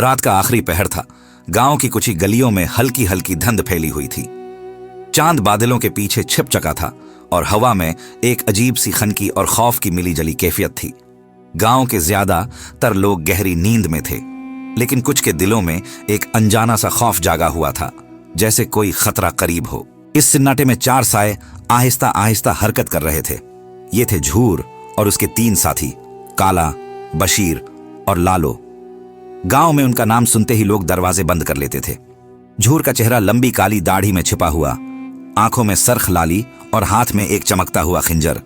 रात का आखिरी पहर था। गांव की कुछ ही गलियों में हल्की हल्की धुंध फैली हुई थी। चांद बादलों के पीछे छिप चुका था और हवा में एक अजीब सी खनकी और खौफ की मिली जली कैफियत थी। गांव के ज्यादातर लोग गहरी नींद में थे, लेकिन कुछ के दिलों में एक अनजाना सा खौफ जागा हुआ था, जैसे कोई खतरा करीब हो। इस सन्नाटे में 4 साए आहिस्ता आहिस्ता हरकत कर रहे थे। ये थे झूर और उसके 3 साथी, काला, बशीर और लालो। गांव में उनका नाम सुनते ही लोग दरवाजे बंद कर लेते थे। झूर का चेहरा लंबी काली दाढ़ी में छिपा हुआ, आंखों में सरख लाली और हाथ में एक चमकता हुआ खंजर,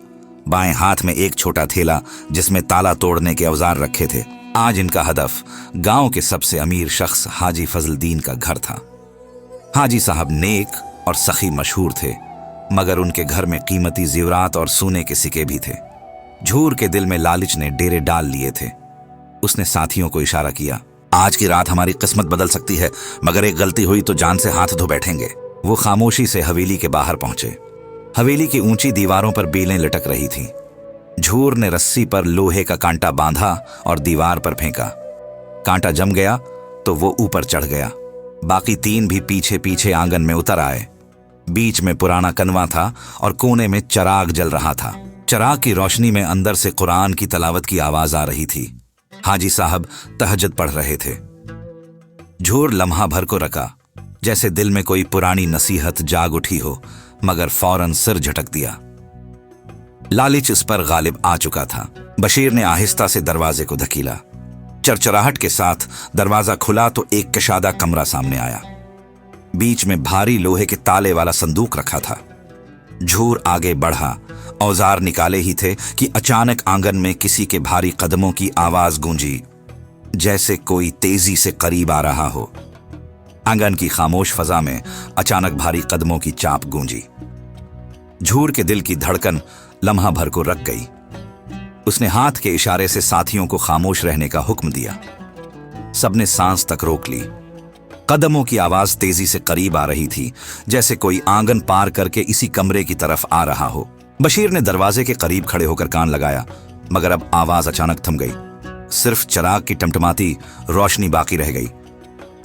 बाएं हाथ में एक छोटा थैला जिसमें ताला तोड़ने के औजार रखे थे। आज इनका हदफ गांव के सबसे अमीर शख्स हाजी फजलुद्दीन का घर था। हाजी साहब नेक और सखी मशहूर थे, मगर उनके घर में कीमती जेवरात और सोने के सिक्के भी थे। झूर के दिल में लालच ने डेरे डाल लिए थे। उसने साथियों को इशारा किया, आज की रात हमारी किस्मत बदल सकती है, मगर एक गलती हुई तो जान से हाथ धो बैठेंगे। वो खामोशी से हवेली के बाहर पहुंचे। हवेली की ऊंची दीवारों पर बेलें लटक रही थीं। झूर ने रस्सी पर लोहे का कांटा बांधा और दीवार पर फेंका। कांटा जम गया तो वो ऊपर चढ़ गया। बाकी 3 भी पीछे पीछे आंगन में उतर आए। बीच में पुराना कनवा था और कोने में चराग जल रहा था। चराग की रोशनी में अंदर से कुरान की तलावत की आवाज आ रही थी। हाजी साहब तहज्जुद पढ़ रहे थे। झूर लम्हा भर को रखा, जैसे दिल में कोई पुरानी नसीहत जाग उठी हो, मगर फौरन सिर झटक दिया। लालिच इस पर गालिब आ चुका था। बशीर ने आहिस्ता से दरवाजे को धकीला। चरचराहट के साथ दरवाजा खुला तो एक कशादा कमरा सामने आया। बीच में भारी लोहे के ताले वाला संदूक रखा था। झूर आगे बढ़ा, औजार निकाले ही थे कि अचानक आंगन में किसी के भारी कदमों की आवाज गूंजी, जैसे कोई तेजी से करीब आ रहा हो। आंगन की खामोश फजा में अचानक भारी कदमों की चाप गूंजी। झूर के दिल की धड़कन लम्हा भर को रक गई। उसने हाथ के इशारे से साथियों को खामोश रहने का हुक्म दिया। सबने सांस तक रोक ली। कदमों की आवाज तेजी से करीब आ रही थी, जैसे कोई आंगन पार करके इसी कमरे की तरफ आ रहा हो। बशीर ने दरवाजे के करीब खड़े होकर कान लगाया, मगर अब आवाज अचानक थम गई। सिर्फ चराग की टमटमाती रोशनी बाकी रह गई।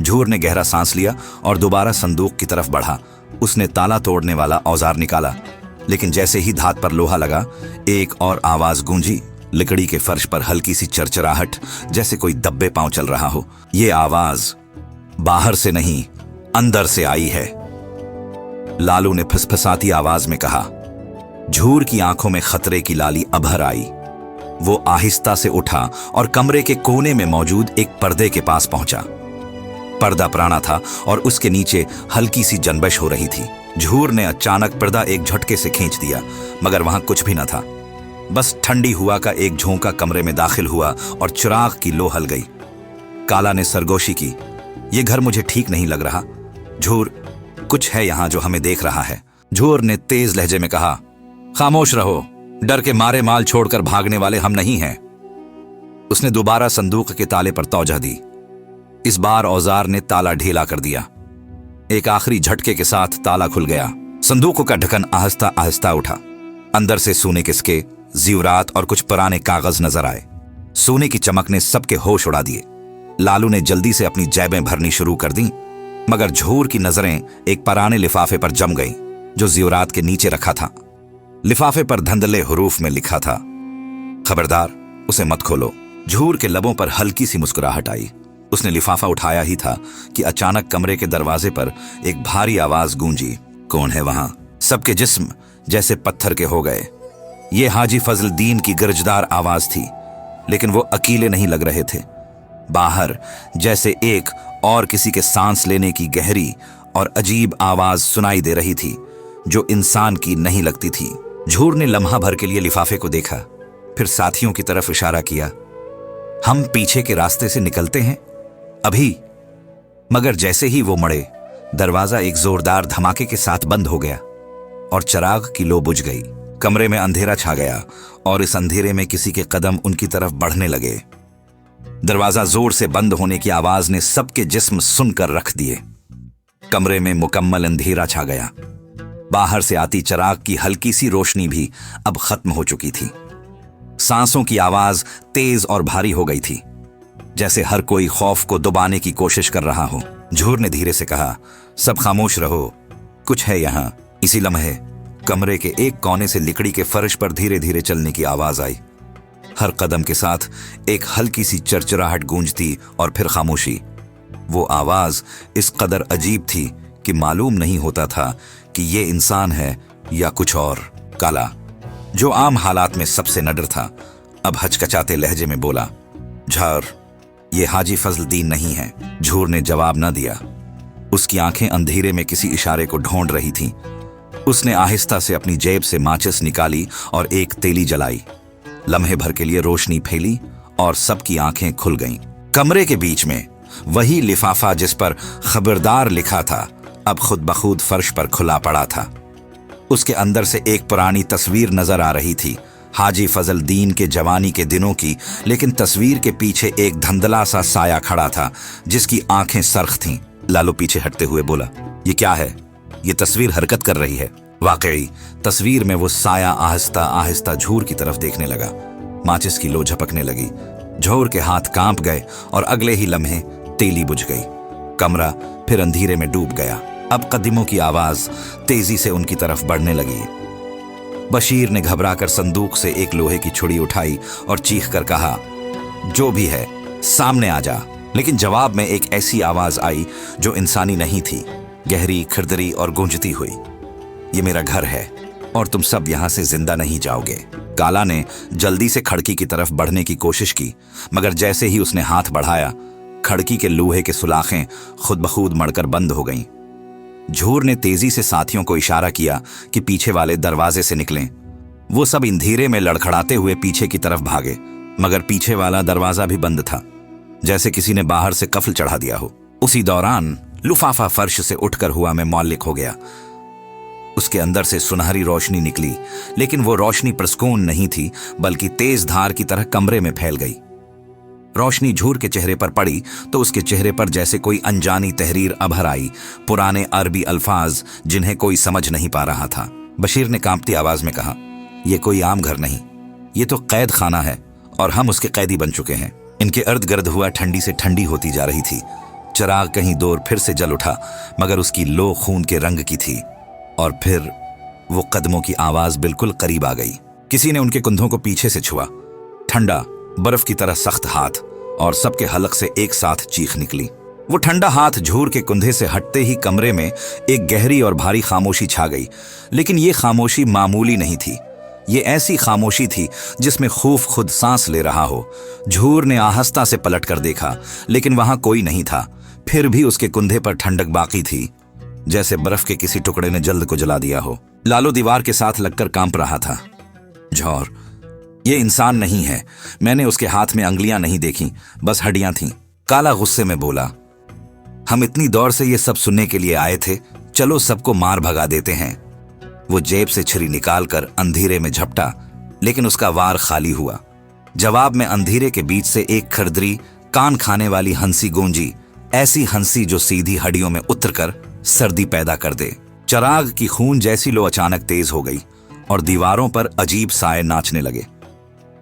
झूर ने गहरा सांस लिया और दोबारा संदूक की तरफ बढ़ा। उसने ताला तोड़ने वाला औजार निकाला, लेकिन जैसे ही धात पर लोहा लगा, एक और आवाज गूंजी। लकड़ी के फर्श पर हल्की सी चरचराहट, जैसे कोई दब्बे पांव चल रहा हो। ये आवाज बाहर से नहीं, अंदर से आई है। लालू ने फसफसाती आवाज में कहा। झूर की आंखों में खतरे की लाली अभर आई। वो आहिस्ता से उठा और कमरे के कोने में मौजूद एक पर्दे के पास पहुंचा। पर्दा पुराना था और उसके नीचे हल्की सी जनबश हो रही थी। झूर ने अचानक पर्दा एक झटके से खींच दिया, मगर वहां कुछ भी न था। बस ठंडी हवा का एक झोंका कमरे में दाखिल हुआ और चिराग की लो हल गई। काला ने सरगोशी की, ये घर मुझे ठीक नहीं लग रहा। झूर, कुछ है यहां जो हमें देख रहा है। झूर ने तेज लहजे में कहा, खामोश रहो, डर के मारे माल छोड़कर भागने वाले हम नहीं हैं। उसने दोबारा संदूक के ताले पर तौजह दी। इस बार औजार ने ताला ढीला कर दिया। एक आखिरी झटके के साथ ताला खुल गया। संदूक का ढक्कन आहिस्ता आहिस्ता उठा। अंदर से सोने के सिक्के, जीवरात और कुछ पुराने कागज नजर आए। सोने की चमक ने सबके होश उड़ा दिए। लालू ने जल्दी से अपनी जेबें भरनी शुरू कर दी, मगर झूर की नजरें एक पुराने लिफाफे पर जम गईं, जो जीवरात के नीचे रखा था। लिफाफे पर धंधले हुरूफ में लिखा था, खबरदार, उसे मत खोलो। झूर के लबों पर हल्की सी मुस्कुराहट आई। उसने लिफाफा उठाया ही था कि अचानक कमरे के दरवाजे पर एक भारी आवाज गूंजी, कौन है वहां? सबके जिस्म जैसे पत्थर के हो गए। ये हाजी फजलुद्दीन की गरजदार आवाज थी, लेकिन वो अकेले नहीं लग रहे थे। बाहर जैसे एक और किसी के सांस लेने की गहरी और अजीब आवाज सुनाई दे रही थी, जो इंसान की नहीं लगती थी। झूर ने लम्हा भर के लिए लिफाफे को देखा, फिर साथियों की तरफ इशारा किया, हम पीछे के रास्ते से निकलते हैं अभी। मगर जैसे ही वो मुड़े, दरवाजा एक जोरदार धमाके के साथ बंद हो गया और चिराग की लो बुझ गई। कमरे में अंधेरा छा गया और इस अंधेरे में किसी के कदम उनकी तरफ बढ़ने लगे। दरवाजा जोर से बंद होने की आवाज ने सबके जिस्म सुनकर रख दिए। कमरे में मुकम्मल अंधेरा छा गया। बाहर से आती चिराग की हल्की सी रोशनी भी अब खत्म हो चुकी थी। सांसों की आवाज तेज और भारी हो गई थी। जैसे हर कोई खौफ को दबाने की कोशिश कर रहा हो। झूर ने धीरे से कहा, सब खामोश रहो, कुछ है यहाँ। इसी लम्हे कमरे के एक कोने से लकड़ी के फर्श पर धीरे धीरे चलने की आवाज आई। हर कदम के साथ एक हल्की सी चरचराहट गूंजती और फिर खामोशी। वो आवाज इस कदर अजीब थी कि मालूम नहीं होता था कि ये इंसान है या कुछ और। काला, जो आम हालात में सबसे नडर था, अब हचकचाते लहजे में बोला, झर, ये हाजी फजल दीन नहीं है। झूर ने जवाब न दिया। उसकी आंखें अंधेरे में किसी इशारे को ढूंढ रही थीं। उसने आहिस्ता से अपनी जेब से माचिस निकाली और एक तेली जलाई। लम्हे भर के लिए रोशनी फैली और सबकी आंखें खुल गईं। कमरे के बीच में वही लिफाफा जिस पर खबरदार लिखा था, अब खुद बखुद फर्श पर खुला पड़ा था। उसके अंदर से एक पुरानी तस्वीर नजर आ रही थी, हाजी फजल दीन के जवानी के दिनों की, लेकिन तस्वीर के पीछे एक धंधला सा साया खड़ा था जिसकी आंखें सरख थीं। लालू पीछे हटते हुए बोला, ये क्या है? ये तस्वीर हरकत कर रही है। वाकई तस्वीर में वो साया आहिस्ता आहिस्ता झूर की तरफ देखने लगा। माचिस की लो झपकने लगी। झूर के हाथ कांप गए और अगले ही लम्हे तेली बुझ गई। कमरा फिर अंधेरे में डूब गया। अब कदमों की आवाज तेजी से उनकी तरफ बढ़ने लगी। बशीर ने घबराकर संदूक से एक लोहे की छुरी उठाई और चीख कर कहा, जो भी है सामने आ जा। लेकिन जवाब में एक ऐसी आवाज आई जो इंसानी नहीं थी, गहरी, खिरदरी और गूंजती हुई। ये मेरा घर है और तुम सब यहां से जिंदा नहीं जाओगे। काला ने जल्दी से खिड़की की तरफ बढ़ने की कोशिश की, मगर जैसे ही उसने हाथ बढ़ाया, खिड़की के लोहे के सुलाखें खुद बखुद मड़कर बंद हो गईं। झूर ने तेजी से साथियों को इशारा किया कि पीछे वाले दरवाजे से निकलें। वो सब अंधेरे में लड़खड़ाते हुए पीछे की तरफ भागे, मगर पीछे वाला दरवाजा भी बंद था, जैसे किसी ने बाहर से कफल चढ़ा दिया हो। उसी दौरान लिफाफा फर्श से उठकर हुआ में मौलिक हो गया। उसके अंदर से सुनहरी रोशनी निकली, लेकिन वो रोशनी पुरस्कून नहीं थी, बल्कि तेज धार की तरह कमरे में फैल गई। रोशनी झूर के चेहरे पर पड़ी तो उसके चेहरे पर जैसे कोई अनजानी तहरीर अभर आई, पुराने अरबी अल्फाज जिन्हें कोई समझ नहीं पा रहा था। बशीर ने कांपती आवाज में कहा, यह कोई आम घर नहीं, ये तो कैद खाना है और हम उसके कैदी बन चुके हैं। इनके इर्द गिर्द हुआ ठंडी से ठंडी होती जा रही थी। चिराग कहीं दूर फिर से जल उठा, मगर उसकी लो खून के रंग की थी। और फिर वो कदमों की आवाज बिल्कुल करीब आ गई। किसी ने उनके कंधों को पीछे से छुआ, ठंडा बर्फ की तरह सख्त हाथ, और सबके हलक से एक साथ चीख निकली। वो ठंडा हाथ झूर के कुंधे से हटते ही कमरे में एक गहरी और भारी खामोशी छा गई। लेकिन ये खामोशी मामूली नहीं थी, ये ऐसी खामोशी थी जिसमें खौफ खुद सांस ले रहा हो। झूर ने आहिस्ता से पलट कर देखा, लेकिन वहां कोई नहीं था। फिर भी उसके कुंधे पर ठंडक बाकी थी, जैसे बर्फ के किसी टुकड़े ने जल्द को जला दिया हो। लालू दीवार के साथ लगकर कांप रहा था। झौर, ये इंसान नहीं है। मैंने उसके हाथ में अंगलियां नहीं देखी, बस हड्डियां थीं। काला गुस्से में बोला, हम इतनी दौड़ से ये सब सुनने के लिए आए थे, चलो सबको मार भगा देते हैं। वो जेब से छुरी निकालकर अंधेरे में झपटा, लेकिन उसका वार खाली हुआ। जवाब में अंधेरे के बीच से एक खरदरी, कान खाने वाली हंसी गूंजी, ऐसी हंसी जो सीधी हड्डियों में उतरकर सर्दी पैदा कर दे। चिराग की खून जैसी लो अचानक तेज हो गई और दीवारों पर अजीब साए नाचने लगे।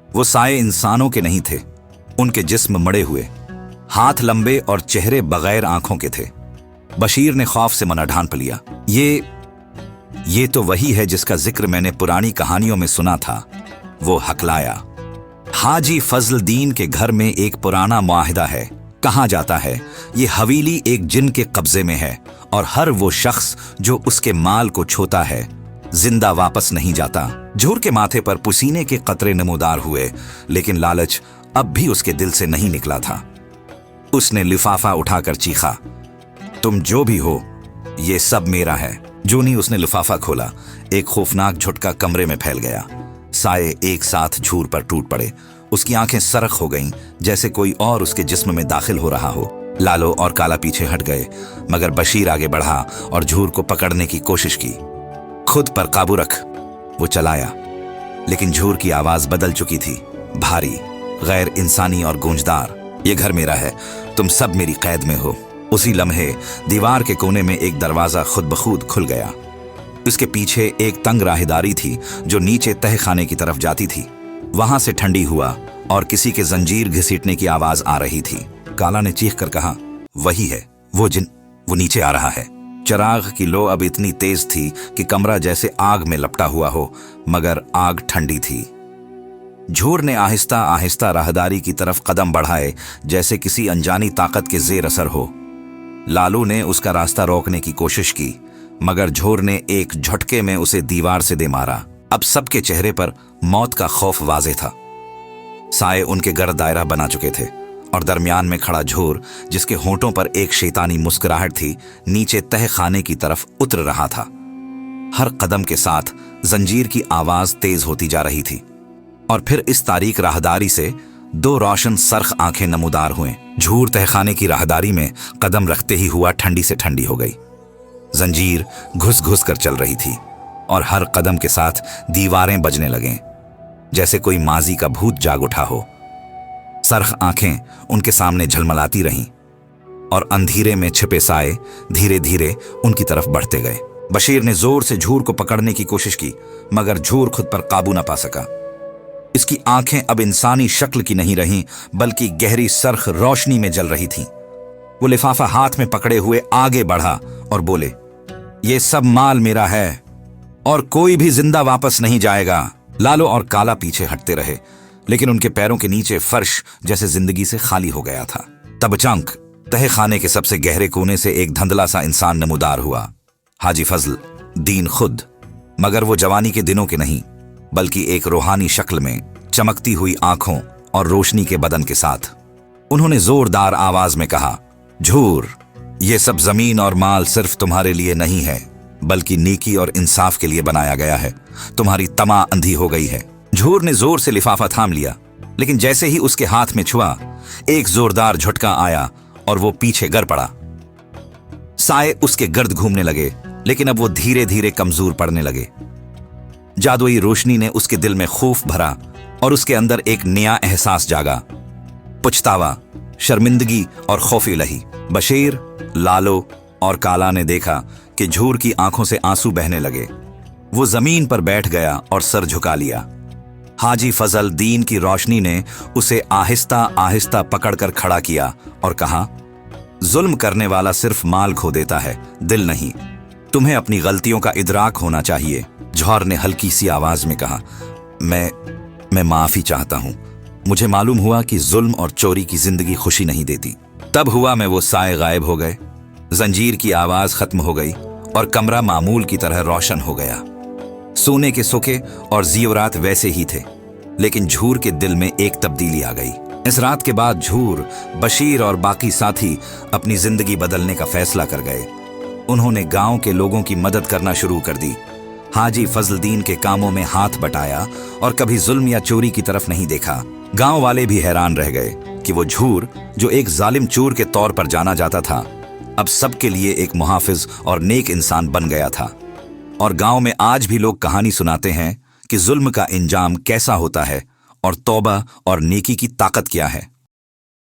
वो साए इंसानों के नहीं थे, उनके जिस्म मड़े हुए, हाथ लंबे और चेहरे बगैर आंखों के थे। बशीर ने खौफ से मना ढांप लिया, ये तो वही है जिसका जिक्र मैंने पुरानी कहानियों में सुना था। वो हकलाया, हाजी फजल दीन के घर में एक पुराना मुआहिदा है। कहा जाता है ये हवेली एक जिन के कब्जे में है और हर वो शख्स जो उसके माल को छोता है जिंदा वापस नहीं जाता। झूर के माथे पर पसीने के कतरे नमूदार हुए, लेकिन लालच अब भी उसके दिल से नहीं निकला था। उसने लिफाफा उठाकर चीखा, तुम जो भी हो, ये सब मेरा है। जो नहीं उसने लिफाफा खोला, एक खौफनाक झटका कमरे में फैल गया। साए एक साथ झूर पर टूट पड़े। उसकी आंखें सरख हो गईं, जैसे कोई और उसके जिस्म में दाखिल हो रहा हो। लालो और काला पीछे हट गए, मगर बशीर आगे बढ़ा और झूर को पकड़ने की कोशिश की। खुद पर काबू रख, वो चलाया, लेकिन झूर की आवाज बदल चुकी थी, भारी, गैर इंसानी और गूंजदार। ये घर मेरा है, तुम सब मेरी कैद में हो। उसी लम्हे दीवार के कोने में एक दरवाजा खुद बखुद खुल गया। उसके पीछे एक तंग राहदारी थी जो नीचे तहखाने की तरफ जाती थी। वहां से ठंडी हुआ और किसी के जंजीर घसीटने की आवाज आ रही थी। काला ने चीख कर कहा, वही है, वो जिन, वो नीचे आ रहा है। चिराग की लो अब इतनी तेज थी कि कमरा जैसे आग में लपटा हुआ हो, मगर आग ठंडी थी। झूर ने आहिस्ता आहिस्ता राहदारी की तरफ कदम बढ़ाए, जैसे किसी अनजानी ताकत के जेर असर हो। लालू ने उसका रास्ता रोकने की कोशिश की, मगर झूर ने एक झटके में उसे दीवार से दे मारा। अब सबके चेहरे पर मौत का खौफ वाज़ेह था। साए उनके गर्द दायरा बना चुके थे और दरमियान में खड़ा झूर, जिसके होंठों पर एक शैतानी मुस्कुराहट थी, नीचे तह खाने की तरफ उतर रहा था। हर कदम के साथ जंजीर की आवाज तेज होती जा रही थी और फिर इस तारीक राहदारी से दो रोशन सरख आंखें नमूदार हुए। झूर तहखाने की राहदारी में कदम रखते ही हुआ ठंडी से ठंडी हो गई। जंजीर घुस घुस कर चल रही थी और हर कदम के साथ दीवारें बजने लगें, जैसे कोई माजी का भूत जाग उठा हो। सरख आंखें उनके सामने झलमलाती रहीं और अंधेरे में छिपे साए धीरे धीरे उनकी तरफ बढ़ते गए। बशीर ने जोर से झूर को पकड़ने की कोशिश की, मगर झूर खुद पर काबू न पा सका। इसकी आंखें अब इंसानी शक्ल की नहीं रहीं, बल्कि गहरी सरख रोशनी में जल रही थीं। वो लिफाफा हाथ में पकड़े हुए आगे बढ़ा और बोले, ये सब माल मेरा है और कोई भी जिंदा वापस नहीं जाएगा। लालो और काला पीछे हटते रहे, लेकिन उनके पैरों के नीचे फर्श जैसे जिंदगी से खाली हो गया था। तब अचानक तहे खाने के सबसे गहरे कोने से एक धंधला सा इंसान नमूदार हुआ। हाजी फजल दीन खुद, मगर वो जवानी के दिनों के नहीं, बल्कि एक रूहानी शक्ल में, चमकती हुई आंखों और रोशनी के बदन के साथ। उन्होंने जोरदार आवाज में कहा, झूर, ये सब जमीन और माल सिर्फ तुम्हारे लिए नहीं है, बल्कि नेकी और इंसाफ के लिए बनाया गया है। तुम्हारी तमा अंधी हो गई है। झूर ने जोर से लिफाफा थाम लिया, लेकिन जैसे ही उसके हाथ में छुआ, एक जोरदार झटका आया और वो पीछे गिर पड़ा। साए उसके गर्द घूमने लगे, लेकिन अब वो धीरे धीरे कमजोर पड़ने लगे। जादुई रोशनी ने उसके दिल में खौफ भरा और उसके अंदर एक नया एहसास जागा, पुछतावा, शर्मिंदगी और खौफ इलाही। बशीर, लालो और काला ने देखा कि झूर की आंखों से आंसू बहने लगे। वो जमीन पर बैठ गया और सर झुका लिया। हाजी फजल दीन की रोशनी ने उसे आहिस्ता आहिस्ता पकड़कर खड़ा किया और कहा, जुल्म करने वाला सिर्फ माल खो देता है, दिल नहीं। तुम्हें अपनी गलतियों का इदराक होना चाहिए। जौहर ने हल्की सी आवाज में कहा, मैं माफी चाहता हूं। मुझे मालूम हुआ कि जुल्म और चोरी की जिंदगी खुशी नहीं देती। तब हुआ मैं वो साए गायब हो गए, जंजीर की आवाज खत्म हो गई और कमरा मामूल की तरह रोशन हो गया। सोने के सोखे और ज़ीवरात वैसे ही थे, लेकिन झूर के दिल में एक तब्दीली आ गई। इस रात के बाद झूर, बशीर और बाकी साथी अपनी जिंदगी बदलने का फैसला कर गए। उन्होंने गांव के लोगों की मदद करना शुरू कर दी, हाजी फजलदीन के कामों में हाथ बटाया और कभी जुल्म या चोरी की तरफ नहीं देखा। गांव वाले भी हैरान रह गए कि वो झूर, जो एक जालिम चोर के तौर पर जाना जाता था, अब सबके लिए एक मुहाफिज और नेक इंसान बन गया था। और गांव में आज भी लोग कहानी सुनाते हैं कि जुल्म का इंजाम कैसा होता है और तौबा और नेकी की ताकत क्या है।